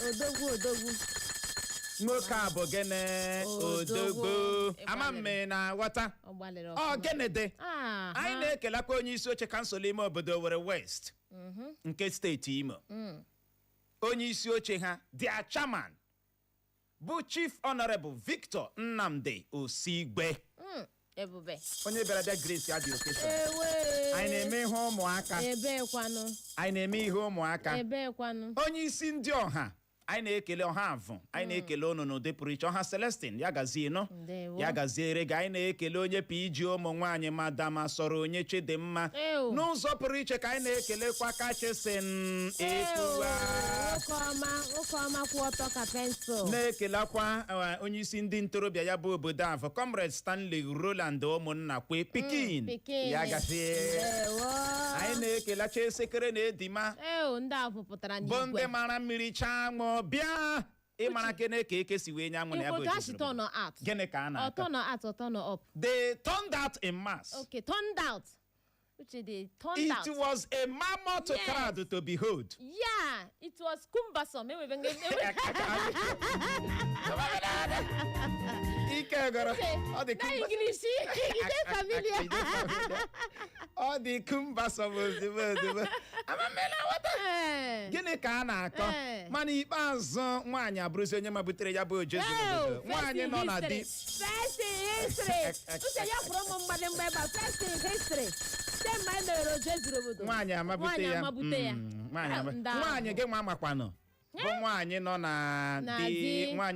odogwu nwoke a bụ gene odogwu amamme na ghọta ọ gene de anyị na-ekelekwa onye isi oche kansụl ime obodo Owerri West nke steeti Imo onye isi oche ha their chairman bụ Chief Honorable Victor Nnamdi Osigbe ebube onye bịara bịa Grace adị okesha anyị na-eme ihe ụmụaka anyị na-eme ihe ụmụaka onye isi ndị ọha anyị na-ekele ọha avụ anyị na-ekele unu n'ụdị pụrụ iche ọha Celestine ya gazie nọ ya gaziere gị anyị na-ekele onye PG ụmụ nwaanyị Madam Sọrọ onye Chidimma n'ụzọ pụrụ iche ka anyị na-ekelekwa Kachisin Ekwuwa na-ekelekwa onye isi ndị ntorobịa ya bụ obodo avụ Comrade Stanley Roland ụmụnna kwe Pikin ya gazie anyị na-ekelecha esekere na edima bụ ndị mara mmiri chaa ṅụọ bịa ịmara kene ka eke si wee nye anwụ na ya bụ gịnị ka a na-aka they turned out in mass. Okay, turned out. It was a mammoth crowd to behold. Yeah, it was cumbersome. Ọ dị cumbersome ozugbo. Gịnị ka a na-akọ mana ikpeazụ nwaanyị abụrụzi onye mabutere ya bụ ojezu obodo nwaanyị nọ na di nwaanyị amabute ya nwaanyị gị nwa makwanụ bụ nwaanyị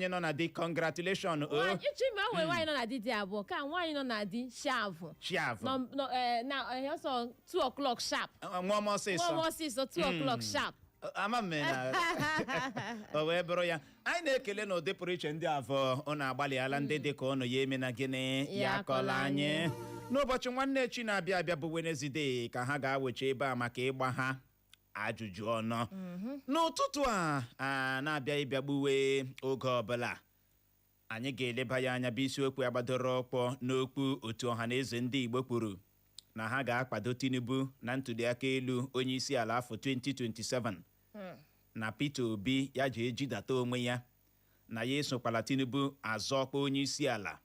nọ na di congratulation nwaanyị nọ na di dị abụọ ka nwaanyị nọ na di shavụ na 2 o'clock sharp nwa ọsịsọ 2 o'clock sharp amamme na o wee bụrụ ya anyị na-ekele na ụdị pụrụ iche ndị avọ ọ na-agbalịala ndị dị ka ọnụ ya eme na gịnị ya kọla anyị n'ụbọchị nwanne echi na-abịa abịa bụ Wednesday ka ha ga-awecha ebe a maka ịgba ha ajụjụ ọnụ n'ụtụtụ a na-abịa ịbịagbuwe oge ọbụla anyị ga-eleba ya anya bụ isiokwu ya gbadoro ọkpọ n'okwu otu Ohanaeze Ndigbo kwuru na ha ga-akwado Tinubu na ntuliakaelu onyeisiala afọ 2027 na Peter Obi ya ji jidata onwe ya na ya esokwala Tinubu azọ ọkwa onyeisiala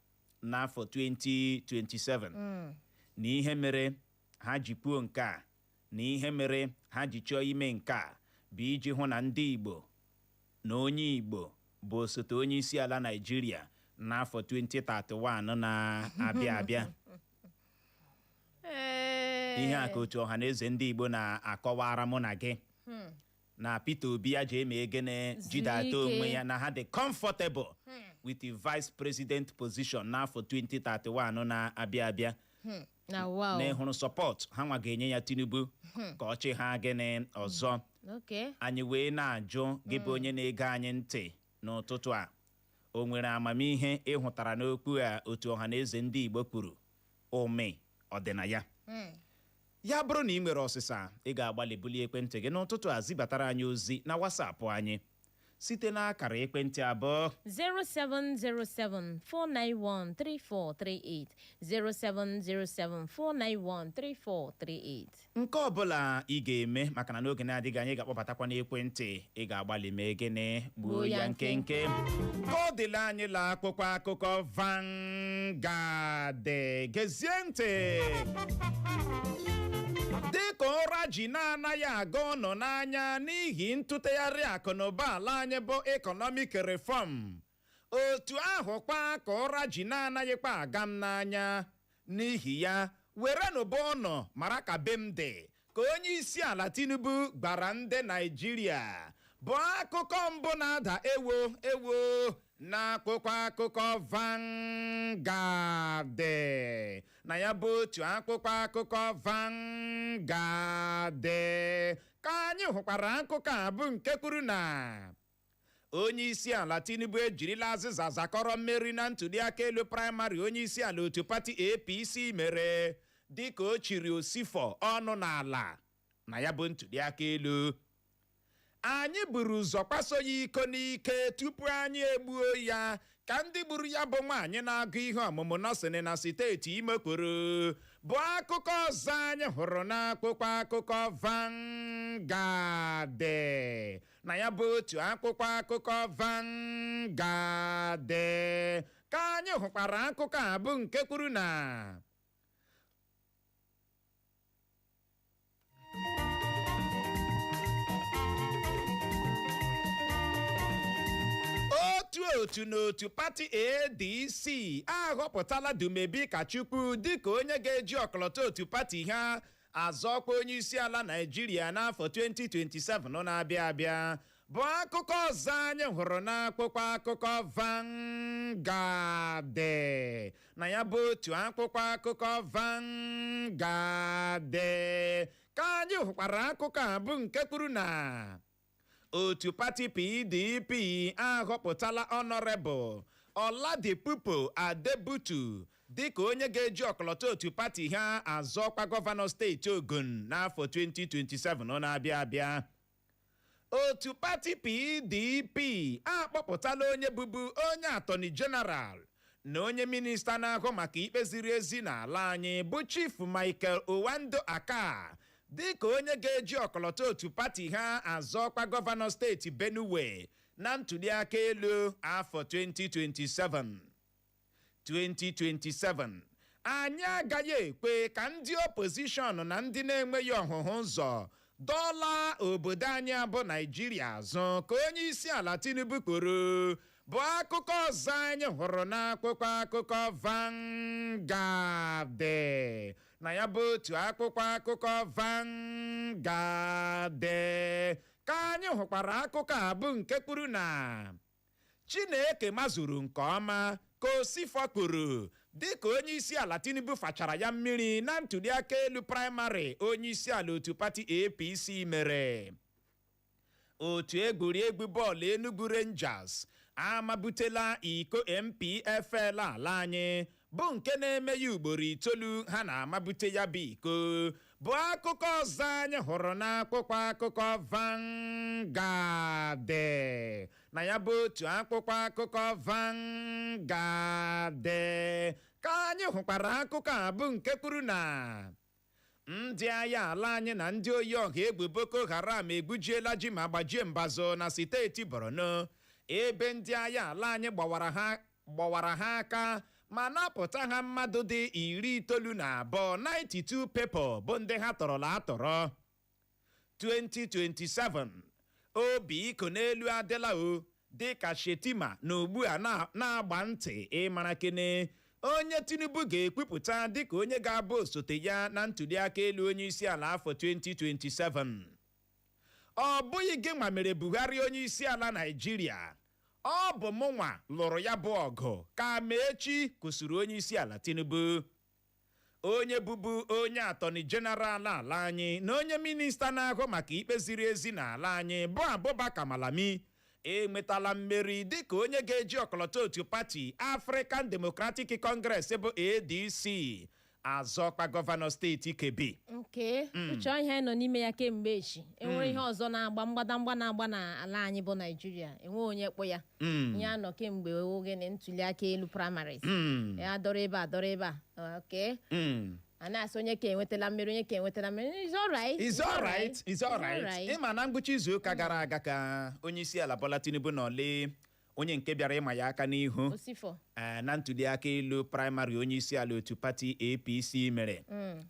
n'afọ 2027 na ihe mere ha ji kwuo nke a na ihe mere ha ji chọọ ime nke a bụ iji hụ na ndị Igbo na onye Igbo bụ osote onyeisiala Naịjirịa n'afọ 2031 na-abịa abịa ihe a ka otu Ohanaeze Ndigbo na-akọwara mụ na gị na Peter Obi ya ji eme egene jidata onwe ya na ha dị comfortable with the vice president position n'afọ 2031 na-abịa abịa na ịhụrụ support ha nwa ga-enye ya Tinubu ka ọ chị ha gịnị ọzọ anyị wee na-ajụ gị bụ onye na-ege anyị ntị n'ụtụtụ a o nwere amamihe ịhụtara n'okwu a otu Ohanaeze Ndigbo kwuru ome ọdịna ya ya bụrụ na ị nwere ọsịsa ị ga-agbalị bulie ekwentị gị n'ụtụtụ a zibatara anyị ozi na WhatsApp anyị site n'akara ekwentị abụọ 07074913438 07074913438 nke ọbụla ị ga-eme maka na n'oge na-adịghị anyị ga-akpọbatakwa n'ekwentị ị ga-agbalị mee gịnị gbuo ya nkenke ka ọ dịla anyị la akwụkwọ akụkọ Vanguard gezie ntị dịka ụra ji na-anaghị aga ọnụ n'anya n'ihi ntụtegharị akụ na ụba ala anyị bụ economic reform otu ahụ kwa ka ụra ji na-anaghịkwa aga m n'anya n'ihi ya were n'ụba ọnụ mara ka be m dị ka onye isi ala Tinubu gbara ndị Naịjirịa bụ akụkọ mbụ na-ada ewo n'akwụkwọ akụkọ Vanguard na ya bụ otu akwụkwọ akụkọ Vanguard ka anyị hụkwara akụkọ a bụ nke kwuru na onye isi ala Tinubu ejirila azịza zakọrọ mmeri na ntuliakaelu praịmarị onye isi ala otu pati APC mere dịka o chiri osifọ ọnụ n'ala na ya bụ ntuliakaelu anyị buru ụzọ kwaso ya iko n'ike tupu anyị egbuo ya ka ndị gburu ya bụ nwaanyị na-agụ ihe ọmụmụ nọọsịn na steeti Imo kwuru bụ akụkọ ọzọ anyị hụrụ n'akwụkwọ akụkọ Vanguard. Na ya bụ otu akwụkwọ akụkọ Vanguard ka anyị hụkwara akụkọ a bụ nke kwuru na otu n'otu pati ADC ahọpụtala Dumebi Kachukwu dịka onye ga-eji ọkọlọtọ otu pati ha azọkwa onyeisiala Naịjirịa n'afọ 2027 na-abịa abịa bụ akụkọ ọzọ anyị hụrụ n'akwụkwọ akụkọ Vanguard. Na ya bụ otu akwụkwọ akụkọ Vanguard ka anyị hụkwara akụkọ a bụ nke kwuru na otu pati PDP ahọpụtala Honorable Oladipupo Adebutu dịka onye ga-eji ọkọlọtọ otu pati ha azọkwa gọvanọ steeti Ogun n'afọ 2027 na-abịa abịa. Otu pati PDP akpọpụtala onye bụbu onye atọni jeneral na onye minista na-ahụ maka ikpe ziri ezi n'ala anyị bụ Chief Michael Owando Aka dịka onye ga-eji ọkọlọtọ otu pati ha azọkwa gọvanọ steeti Benue na ntuliakaelu afọ 2027. Anyị agaghị ekwe ka ndị opozishọn na ndị na-enweghị ọhụhụ ụzọ dọla obodo anyị abụ Naịjirịa azụ ka onye isi ala Tinubu kwuru bụ akụkọ ọzọ anyị hụrụ n'akwụkwọ akụkọ Vanguard. Na ya bụ otu akwụkwọ akụkọ Vanguard ka anyị hụkwara akụkọ a bụ nke kwuru na Chineke mazuru nke ọma ka Osifo kwuru dịka onye isi ala Tinubu fachara ya mmiri na ntuliakaelu praịmarị onye isi ala otu pati APC mere. Otu egwuregwu bọọlụ Enugu Rangers amabutela iko MPFL ala anyị bụ nke na-eme ya ugboro 9 ha na-amabute ya bụ iko bụ akụkọ ọzọ anyị hụrụ n'akwụkwọ akụkọ Vanguard. Na ya bụ otu akwụkwọ akụkọ Vanguard ka anyị hụkwara akụkọ a bụ nke kwuru na ndị agha ala anyị na ndị oyi ọha egwu Boko Haram egbujiela ji ma gbajie mbazụ na steeti Borno ebe ndị agha ala anyị gbawara ha aka ma napụta ha mmadụ dị 92 92 people bụ ndị ha tọrọla atọrọ. 2027 obi iko n'elu adịla o dịka Shetima na ugbu a na-agba ntị ịmara kene onye Tinubu ga-ekwupụta dịka onye ga-abụ osote ya na ntuliakaelu onye isi ala afọ 2027. Ọ bụghị gị nwa mere Buhari onye isi ala Naịjirịa, ọ bụ mụnwa lụrụ ya bụ ọgụ ka Amechi kwụsịrị onye isi ala Tinubu. Onye bụbu onye atọni jeneral ala anyị na onye minista na-ahụ maka ikpe ziri ezi n'ala anyị bụ Abubakar Malami enwetala mmeri dịka onye ga-eji ọkọlọtọ otu pati African Democratic Congress bụ ADC azọkwa gọvanọ steeti Kebbi. Uche ihe nọ n'ime ya kemgbe echi enwere ihe ọzọ na-agba mgbadamgba na-agba n'ala anyị bụ Naịjirịa enwe onye kpọ ya ihe anọ kemgbe oge na ntuliakaelu primaries ya dọrọ ebe a a na-asị onye ka enwetala mmeri onye ka enwetala mmeri. It's all right. Ịma na ngwụcha izu ụka gara aga ka onye isi ala Bola Tinubu nọle onye nke bịara ịma ya aka n'ihu na ntuliakaelu praịmarị onye isi ala otu pati APC mere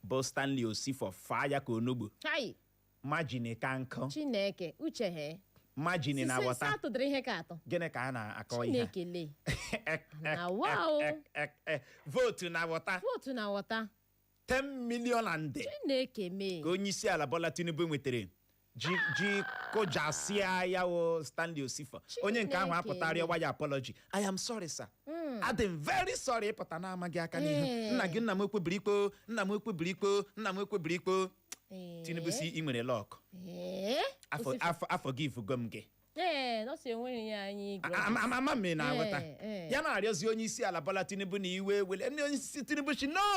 bụ Stanley Osifo faa ya ka onugbu majini ka nkụ Chineke uche he majini na wọta gịnị ka a na-akọ ihe votu na wọta 10 million and Chineke mee ka onye isi ala Bola Tinubu nwetara ji kụjasịa ya o Stanley Osifo onye nke ahụ apụtara ya ya apology. I am sorry sir. I'm very sorry ịpụta na-amaghị aka n'ihu. Nna m ekwebiri ikpo Tinubu si ị nwere lọk afọ gị ifugo m gị ama mme na aghọta ya na-arịọzi onye isi ala Bola Tinubu na iwe wele ndị onye isi Tinubu si no